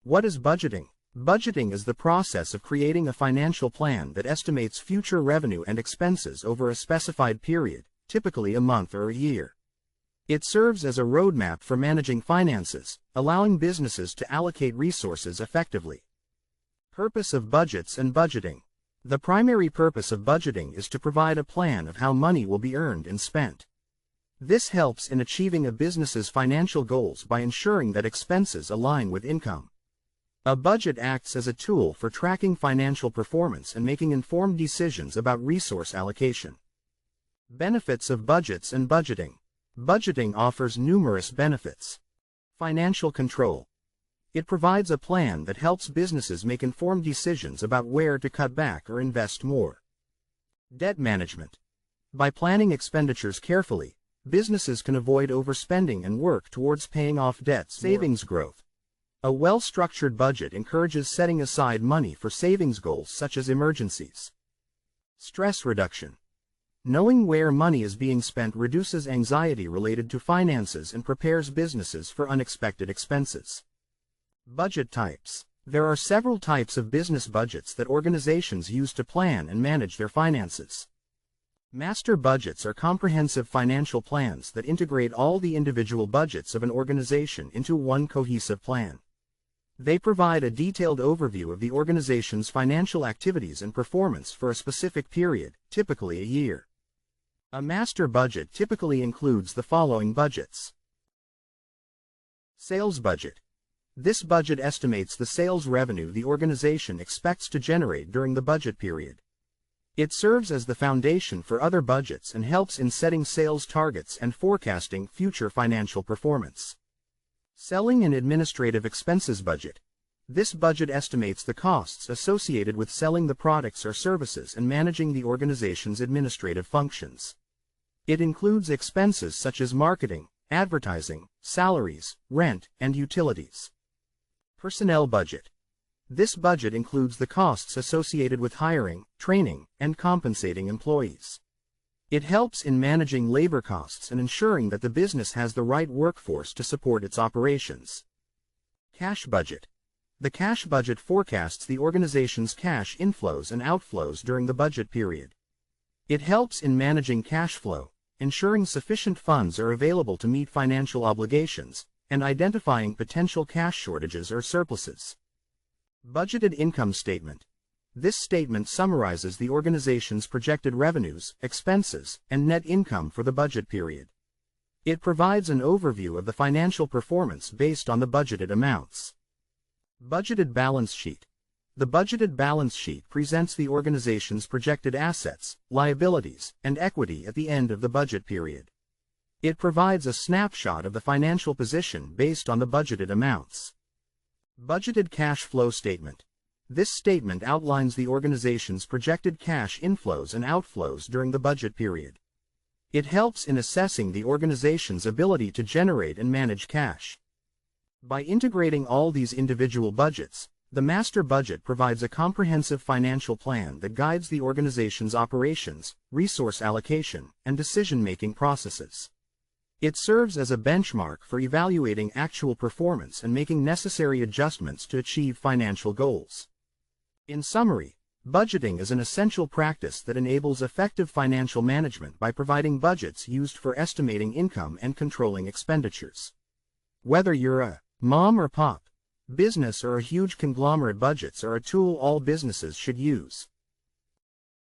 What is budgeting? Budgeting is the process of creating a financial plan that estimates future revenue and expenses over a specified period, typically a month or a year. It serves as a roadmap for managing finances, allowing businesses to allocate resources effectively. Purpose of budgets and budgeting. The primary purpose of budgeting is to provide a plan of how money will be earned and spent. This helps in achieving a business's financial goals by ensuring that expenses align with income. A budget acts as a tool for tracking financial performance and making informed decisions about resource allocation. Benefits of budgets and budgeting. Budgeting offers numerous benefits. Financial control. It provides a plan that helps businesses make informed decisions about where to cut back or invest more. Debt management. By planning expenditures carefully, businesses can avoid overspending and work towards paying off debts. Savings growth. A well-structured budget encourages setting aside money for savings goals such as emergencies. Stress reduction. Knowing where money is being spent reduces anxiety related to finances and prepares businesses for unexpected expenses. Budget types. There are several types of business budgets that organizations use to plan and manage their finances. Master budgets are comprehensive financial plans that integrate all the individual budgets of an organization into one cohesive plan. They provide a detailed overview of the organization's financial activities and performance for a specific period, typically a year. A master budget typically includes the following budgets. Sales budget. This budget estimates the sales revenue the organization expects to generate during the budget period. It serves as the foundation for other budgets and helps in setting sales targets and forecasting future financial performance. Selling and administrative expenses budget. This budget estimates the costs associated with selling the products or services and managing the organization's administrative functions. It includes expenses such as marketing, advertising, salaries, rent, and utilities. Personnel budget. This budget includes the costs associated with hiring, training, and compensating employees. It helps in managing labor costs and ensuring that the business has the right workforce to support its operations. Cash budget. The cash budget forecasts the organization's cash inflows and outflows during the budget period. It helps in managing cash flow, ensuring sufficient funds are available to meet financial obligations, and identifying potential cash shortages or surpluses. Budgeted income statement. This statement summarizes the organization's projected revenues, expenses, and net income for the budget period. It provides an overview of the financial performance based on the budgeted amounts. Budgeted balance sheet. The budgeted balance sheet presents the organization's projected assets, liabilities, and equity at the end of the budget period. It provides a snapshot of the financial position based on the budgeted amounts. Budgeted cash flow statement. This statement outlines the organization's projected cash inflows and outflows during the budget period. It helps in assessing the organization's ability to generate and manage cash. By integrating all these individual budgets, the master budget provides a comprehensive financial plan that guides the organization's operations, resource allocation, and decision-making processes. It serves as a benchmark for evaluating actual performance and making necessary adjustments to achieve financial goals. In summary, budgeting is an essential practice that enables effective financial management by providing budgets used for estimating income and controlling expenditures. Whether you're a mom or pop business or a huge conglomerate, budgets are a tool all businesses should use.